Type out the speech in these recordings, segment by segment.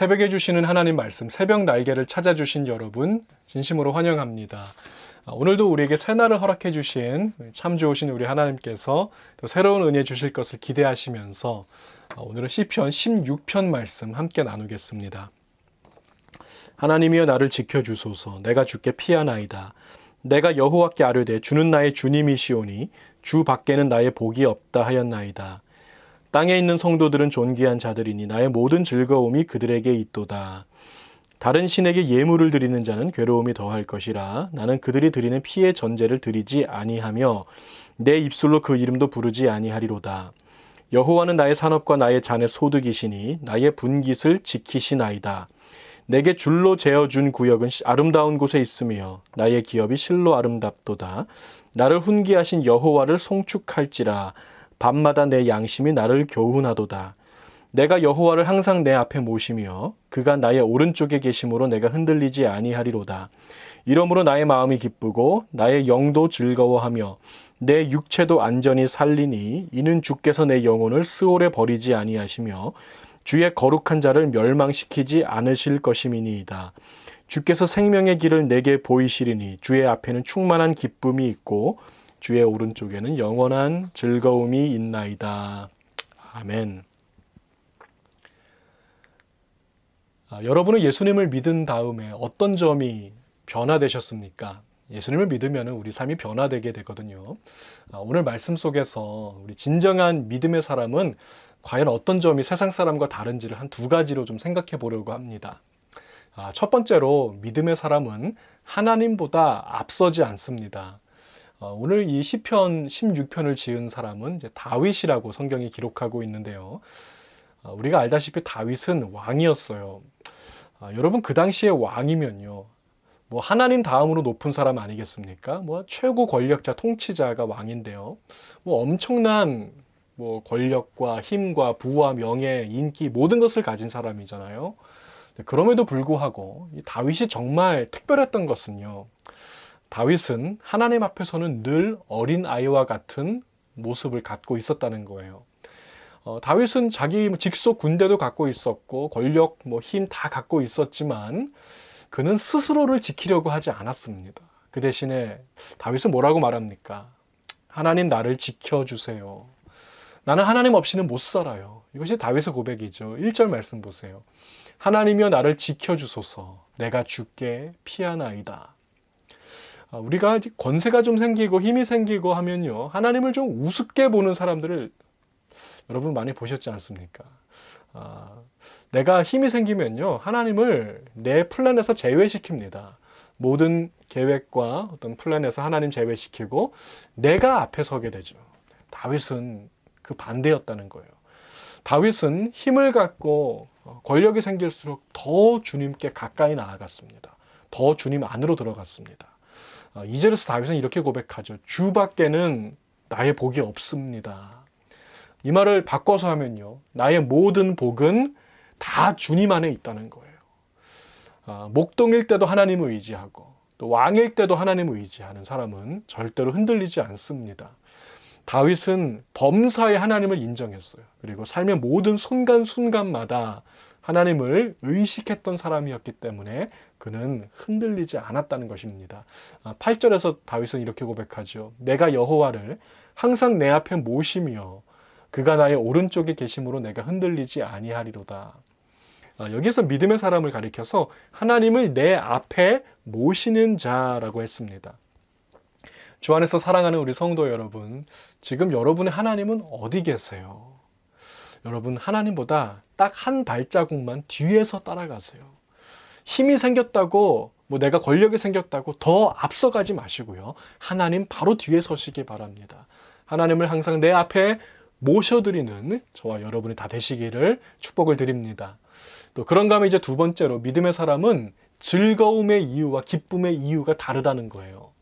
새벽에 주시는 하나님 말씀, 새벽 날개를 찾아주신 여러분 진심으로 환영합니다. 오늘도 우리에게 새날을 허락해 주신 참 좋으신 우리 하나님께서 또 새로운 은혜 주실 것을 기대하시면서 오늘은 시편 16편 말씀 함께 나누겠습니다. 하나님이여 나를 지켜주소서. 내가 주께 피하나이다. 내가 여호와께 아뢰되 주는 나의 주님이시오니 주 밖에는 나의 복이 없다 하였나이다. 땅에 있는 성도들은 존귀한 자들이니 나의 모든 즐거움이 그들에게 있도다. 다른 신에게 예물을 드리는 자는 괴로움이 더할 것이라. 나는 그들이 드리는 피의 전제를 드리지 아니하며 내 입술로 그 이름도 부르지 아니하리로다. 여호와는 나의 산업과 나의 잔의 소득이시니 나의 분깃을 지키시나이다. 내게 줄로 재어준 구역은 아름다운 곳에 있으며 나의 기업이 실로 아름답도다. 나를 훈계하신 여호와를 송축할지라. 밤마다 내 양심이 나를 교훈하도다. 내가 여호와를 항상 내 앞에 모시며 그가 나의 오른쪽에 계심으로 내가 흔들리지 아니하리로다. 이러므로 나의 마음이 기쁘고 나의 영도 즐거워하며 내 육체도 안전히 살리니 이는 주께서 내 영혼을 스올에 버리지 아니하시며 주의 거룩한 자를 멸망시키지 않으실 것임이니이다. 주께서 생명의 길을 내게 보이시리니 주의 앞에는 충만한 기쁨이 있고 주의 오른쪽에는 영원한 즐거움이 있나이다. 아멘. 여러분은 예수님을 믿은 다음에 어떤 점이 변화되셨습니까? 예수님을 믿으면 우리 삶이 변화되게 되거든요. 오늘 말씀 속에서 우리 진정한 믿음의 사람은 과연 어떤 점이 세상 사람과 다른지를 한 두 가지로 좀 생각해 보려고 합니다. 첫 번째로 믿음의 사람은 하나님보다 앞서지 않습니다. 오늘 이 시편 16편을 지은 사람은 이제 다윗이라고 성경이 기록하고 있는데요. 우리가 알다시피 다윗은 왕이었어요. 여러분 그 당시에 왕이면요, 뭐 하나님 다음으로 높은 사람 아니겠습니까? 뭐 최고 권력자, 통치자가 왕인데요. 뭐 엄청난 권력과 힘과 부와 명예, 인기 모든 것을 가진 사람이잖아요. 그럼에도 불구하고 이 다윗이 정말 특별했던 것은요, 다윗은 하나님 앞에서는 늘 어린아이와 같은 모습을 갖고 있었다는 거예요. 다윗은 자기 직속 군대도 갖고 있었고 권력, 힘 다 갖고 있었지만 그는 스스로를 지키려고 하지 않았습니다. 그 대신에 다윗은 뭐라고 말합니까? 하나님 나를 지켜주세요. 나는 하나님 없이는 못 살아요. 이것이 다윗의 고백이죠. 1절 말씀 보세요. 하나님이여 나를 지켜주소서. 내가 주께 피하나이다. 우리가 권세가 좀 생기고 힘이 생기고 하면요, 하나님을 좀 우습게 보는 사람들을 여러분 많이 보셨지 않습니까? 내가 힘이 생기면요, 하나님을 내 플랜에서 제외시킵니다. 모든 계획과 어떤 플랜에서 하나님 제외시키고 내가 앞에 서게 되죠. 다윗은 그 반대였다는 거예요. 다윗은 힘을 갖고 권력이 생길수록 더 주님께 가까이 나아갔습니다. 더 주님 안으로 들어갔습니다. 2절에서 다윗은 이렇게 고백하죠. 주 밖에는 나의 복이 없습니다. 이 말을 바꿔서 하면요, 나의 모든 복은 다 주님 안에 있다는 거예요. 목동일 때도 하나님을 의지하고 또 왕일 때도 하나님을 의지하는 사람은 절대로 흔들리지 않습니다. 다윗은 범사에 하나님을 인정했어요. 그리고 삶의 모든 순간순간마다 하나님을 의식했던 사람이었기 때문에 그는 흔들리지 않았다는 것입니다. 8절에서 다윗은 이렇게 고백하죠. 내가 여호와를 항상 내 앞에 모시며 그가 나의 오른쪽에 계심으로 내가 흔들리지 아니하리로다. 여기에서 믿음의 사람을 가리켜서 하나님을 내 앞에 모시는 자라고 했습니다. 주 안에서 사랑하는 우리 성도 여러분, 지금 여러분의 하나님은 어디 계세요? 여러분 하나님보다 딱 한 발자국만 뒤에서 따라가세요. 힘이 생겼다고 내가 권력이 생겼다고 더 앞서가지 마시고요. 하나님 바로 뒤에 서시기 바랍니다. 하나님을 항상 내 앞에 모셔드리는 저와 여러분이 다 되시기를 축복을 드립니다. 또 그런가 하면 이제 두 번째로 믿음의 사람은 즐거움의 이유와 기쁨의 이유가 다르다는 거예요.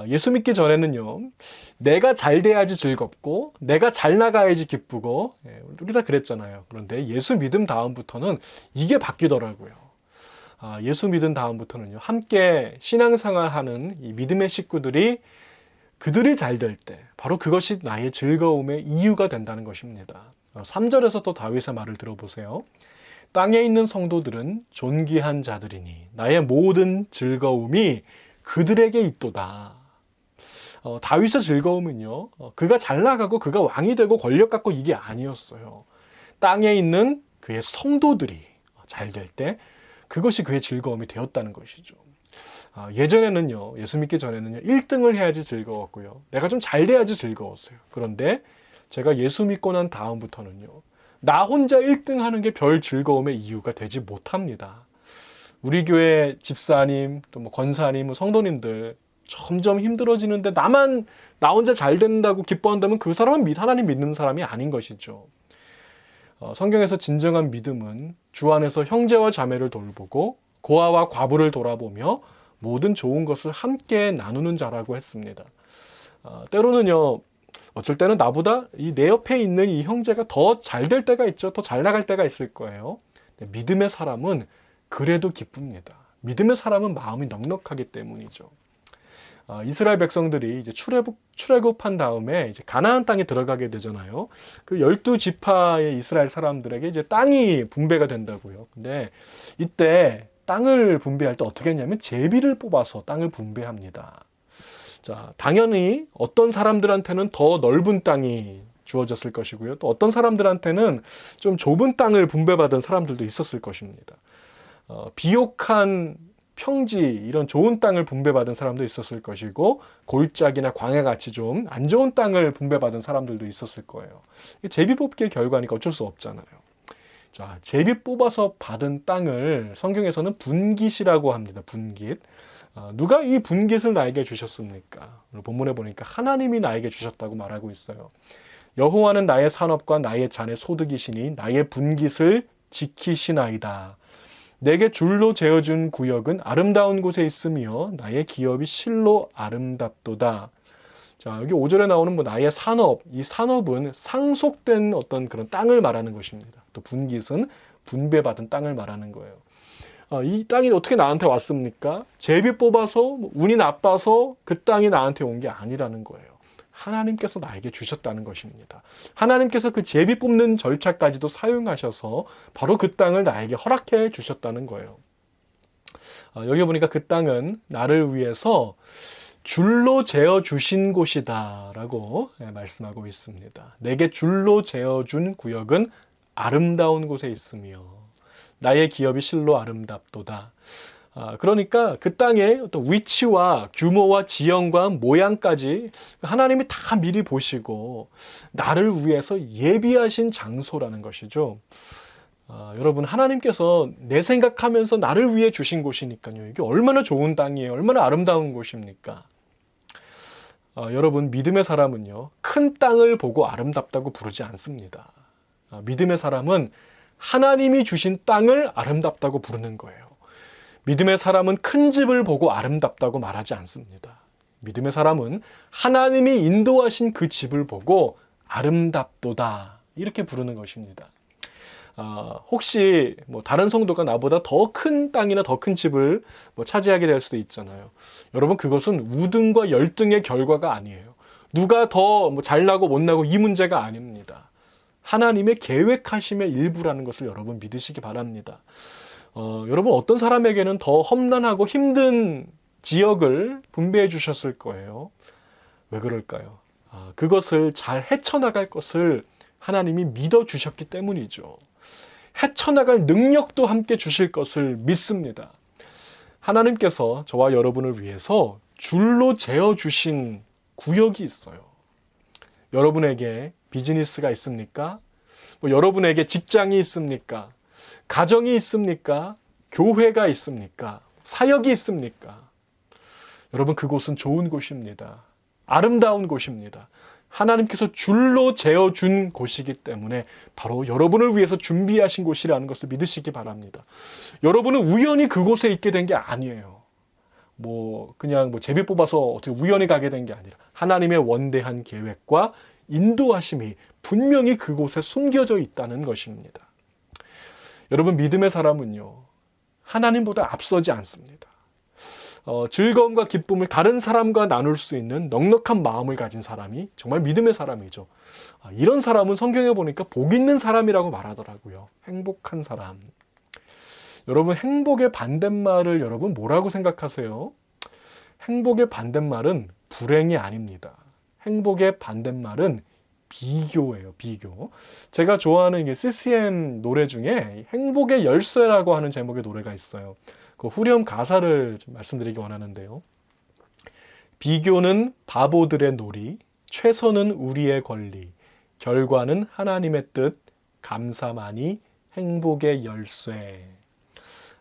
예수 믿기 전에는요, 내가 잘 돼야지 즐겁고 내가 잘 나가야지 기쁘고, 우리 다 그랬잖아요. 그런데 예수 믿음 다음부터는 이게 바뀌더라고요. 예수 믿은 다음부터는요, 함께 신앙생활하는 이 믿음의 식구들이 그들이 잘 될 때 바로 그것이 나의 즐거움의 이유가 된다는 것입니다. 3절에서 또 다윗의 말을 들어보세요. 땅에 있는 성도들은 존귀한 자들이니 나의 모든 즐거움이 그들에게 있도다. 다윗의 즐거움은요, 그가 잘 나가고 그가 왕이 되고 권력 갖고 이게 아니었어요. 땅에 있는 그의 성도들이 잘 될 때 그것이 그의 즐거움이 되었다는 것이죠. 예전에는요, 예수 믿기 전에는요, 1등을 해야지 즐거웠고요. 내가 좀 잘 돼야지 즐거웠어요. 그런데 제가 예수 믿고 난 다음부터는요, 나 혼자 1등 하는 게 별 즐거움의 이유가 되지 못합니다. 우리 교회 집사님, 또 뭐 권사님, 성도님들 점점 힘들어지는데 나 혼자 잘 된다고 기뻐한다면 그 사람은 하나님 믿는 사람이 아닌 것이죠. 성경에서 진정한 믿음은 주 안에서 형제와 자매를 돌보고 고아와 과부를 돌아보며 모든 좋은 것을 함께 나누는 자라고 했습니다. 때로는요, 어쩔 때는 나보다 내 옆에 있는 이 형제가 더 잘 될 때가 있죠. 더 잘 나갈 때가 있을 거예요. 믿음의 사람은 그래도 기쁩니다. 믿음의 사람은 마음이 넉넉하기 때문이죠. 이스라엘 백성들이 이제 출애굽한 다음에 이제 가나안 땅에 들어가게 되잖아요. 그 12지파의 이스라엘 사람들에게 이제 땅이 분배가 된다고요. 근데 이때 땅을 분배할 때 어떻게 했냐면 제비를 뽑아서 땅을 분배합니다. 자, 당연히 어떤 사람들한테는 더 넓은 땅이 주어졌을 것이고요. 또 어떤 사람들한테는 좀 좁은 땅을 분배받은 사람들도 있었을 것입니다. 비옥한 평지, 이런 좋은 땅을 분배받은 사람도 있었을 것이고, 골짜기나 광야같이 좀 안 좋은 땅을 분배받은 사람들도 있었을 거예요. 제비 뽑기의 결과니까 어쩔 수 없잖아요. 자, 제비 뽑아서 받은 땅을 성경에서는 분깃이라고 합니다. 분깃. 누가 이 분깃을 나에게 주셨습니까? 오늘 본문에 보니까 하나님이 나에게 주셨다고 말하고 있어요. 여호와는 나의 산업과 나의 잔의 소득이시니 나의 분깃을 지키시나이다. 내게 줄로 재어준 구역은 아름다운 곳에 있으며 나의 기업이 실로 아름답도다. 자, 여기 5절에 나오는 나의 산업, 이 산업은 상속된 어떤 그런 땅을 말하는 것입니다. 또 분깃은 분배받은 땅을 말하는 거예요. 이 땅이 어떻게 나한테 왔습니까? 제비 뽑아서 운이 나빠서 그 땅이 나한테 온 게 아니라는 거예요. 하나님께서 나에게 주셨다는 것입니다. 하나님께서 그 제비 뽑는 절차까지도 사용하셔서 바로 그 땅을 나에게 허락해 주셨다는 거예요. 여기 보니까 그 땅은 나를 위해서 줄로 재어 주신 곳이다 라고 말씀하고 있습니다. 내게 줄로 재어 준 구역은 아름다운 곳에 있으며 나의 기업이 실로 아름답도다. 그러니까 그 땅의 어떤 위치와 규모와 지형과 모양까지 하나님이 다 미리 보시고 나를 위해서 예비하신 장소라는 것이죠. 여러분, 하나님께서 내 생각하면서 나를 위해 주신 곳이니까요. 이게 얼마나 좋은 땅이에요. 얼마나 아름다운 곳입니까? 여러분, 믿음의 사람은요, 큰 땅을 보고 아름답다고 부르지 않습니다. 믿음의 사람은 하나님이 주신 땅을 아름답다고 부르는 거예요. 믿음의 사람은 큰 집을 보고 아름답다고 말하지 않습니다. 믿음의 사람은 하나님이 인도하신 그 집을 보고 아름답도다 이렇게 부르는 것입니다. 혹시 다른 성도가 나보다 더 큰 땅이나 더 큰 집을 차지하게 될 수도 있잖아요. 여러분, 그것은 우등과 열등의 결과가 아니에요. 누가 더 잘나고 못나고 이 문제가 아닙니다. 하나님의 계획하심의 일부라는 것을 여러분 믿으시기 바랍니다. 여러분, 어떤 사람에게는 더 험난하고 힘든 지역을 분배해 주셨을 거예요. 왜 그럴까요? 그것을 잘 헤쳐나갈 것을 하나님이 믿어주셨기 때문이죠. 헤쳐나갈 능력도 함께 주실 것을 믿습니다. 하나님께서 저와 여러분을 위해서 줄로 재어주신 구역이 있어요. 여러분에게 비즈니스가 있습니까? 여러분에게 직장이 있습니까? 가정이 있습니까? 교회가 있습니까? 사역이 있습니까? 여러분, 그곳은 좋은 곳입니다. 아름다운 곳입니다. 하나님께서 줄로 재어준 곳이기 때문에 바로 여러분을 위해서 준비하신 곳이라는 것을 믿으시기 바랍니다. 여러분은 우연히 그곳에 있게 된 게 아니에요. 그냥 제비 뽑아서 어떻게 우연히 가게 된 게 아니라 하나님의 원대한 계획과 인도하심이 분명히 그곳에 숨겨져 있다는 것입니다. 여러분, 믿음의 사람은요, 하나님보다 앞서지 않습니다. 즐거움과 기쁨을 다른 사람과 나눌 수 있는 넉넉한 마음을 가진 사람이 정말 믿음의 사람이죠. 이런 사람은 성경에 보니까 복 있는 사람이라고 말하더라고요. 행복한 사람. 여러분, 행복의 반대말을 여러분 뭐라고 생각하세요? 행복의 반대말은 불행이 아닙니다. 행복의 반대말은 비교예요, 비교. 제가 좋아하는 게 CCM 노래 중에 행복의 열쇠라고 하는 제목의 노래가 있어요. 그 후렴 가사를 좀 말씀드리기 원하는데요. 비교는 바보들의 놀이, 최선은 우리의 권리, 결과는 하나님의 뜻, 감사만이 행복의 열쇠.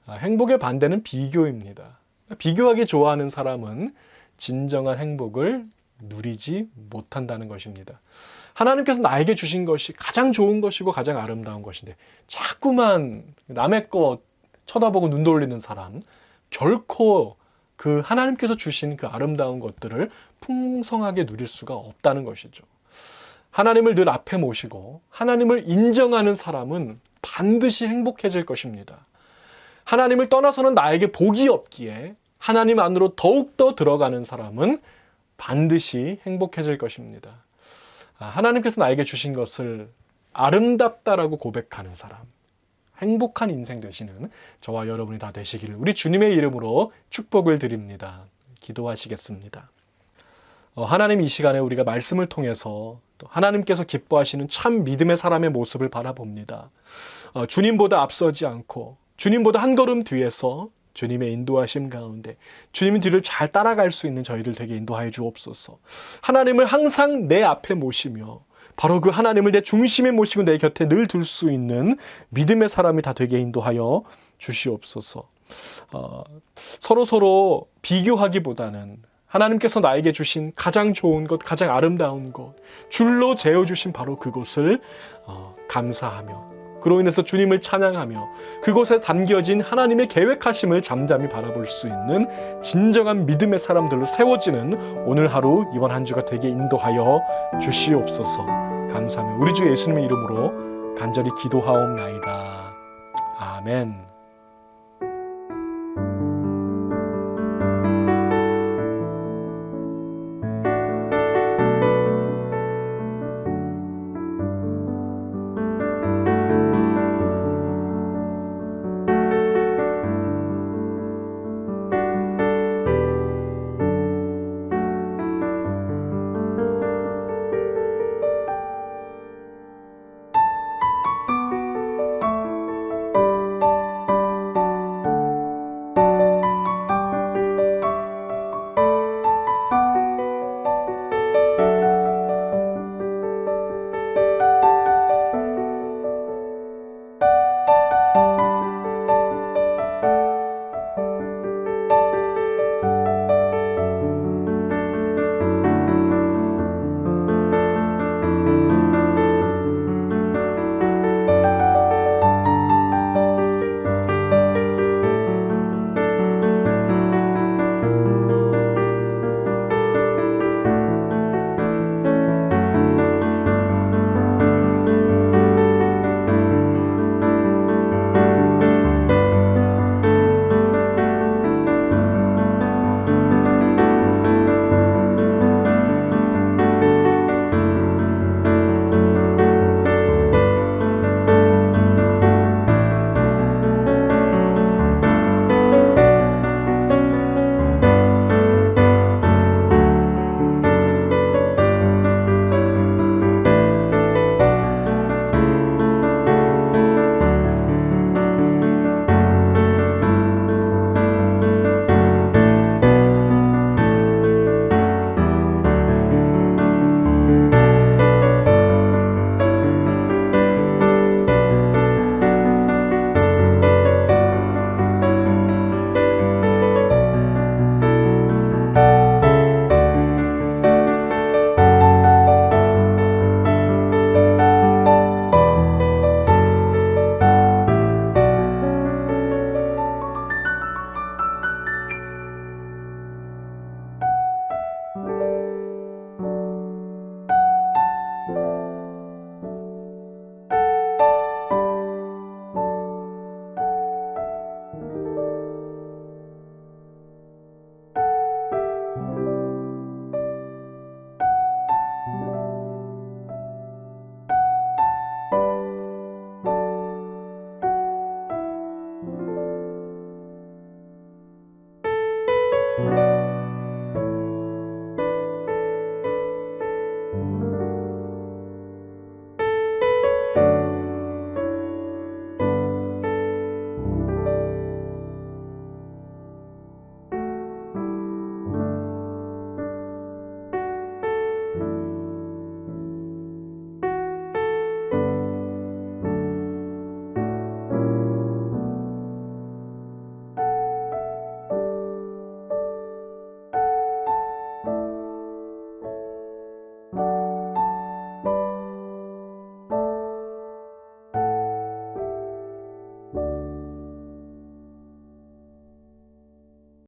행복의 반대는 비교입니다. 비교하기 좋아하는 사람은 진정한 행복을 누리지 못한다는 것입니다. 하나님께서 나에게 주신 것이 가장 좋은 것이고 가장 아름다운 것인데 자꾸만 남의 것 쳐다보고 눈 돌리는 사람, 결코 그 하나님께서 주신 그 아름다운 것들을 풍성하게 누릴 수가 없다는 것이죠. 하나님을 늘 앞에 모시고 하나님을 인정하는 사람은 반드시 행복해질 것입니다. 하나님을 떠나서는 나에게 복이 없기에 하나님 안으로 더욱더 들어가는 사람은 반드시 행복해질 것입니다. 하나님께서 나에게 주신 것을 아름답다라고 고백하는 사람, 행복한 인생 되시는 저와 여러분이 다 되시기를 우리 주님의 이름으로 축복을 드립니다. 기도하시겠습니다. 하나님, 이 시간에 우리가 말씀을 통해서 또 하나님께서 기뻐하시는 참 믿음의 사람의 모습을 바라봅니다. 주님보다 앞서지 않고 주님보다 한 걸음 뒤에서 주님의 인도하심 가운데 주님 뒤를 잘 따라갈 수 있는 저희들 되게 인도하여 주옵소서. 하나님을 항상 내 앞에 모시며 바로 그 하나님을 내 중심에 모시고 내 곁에 늘 둘 수 있는 믿음의 사람이 다 되게 인도하여 주시옵소서. 서로 비교하기보다는 하나님께서 나에게 주신 가장 좋은 것, 가장 아름다운 것, 줄로 재어주신 바로 그곳을 감사하며 그로 인해서 주님을 찬양하며 그곳에 담겨진 하나님의 계획하심을 잠잠히 바라볼 수 있는 진정한 믿음의 사람들로 세워지는 오늘 하루, 이번 한 주가 되게 인도하여 주시옵소서. 감사하며 우리 주 예수님의 이름으로 간절히 기도하옵나이다. 아멘.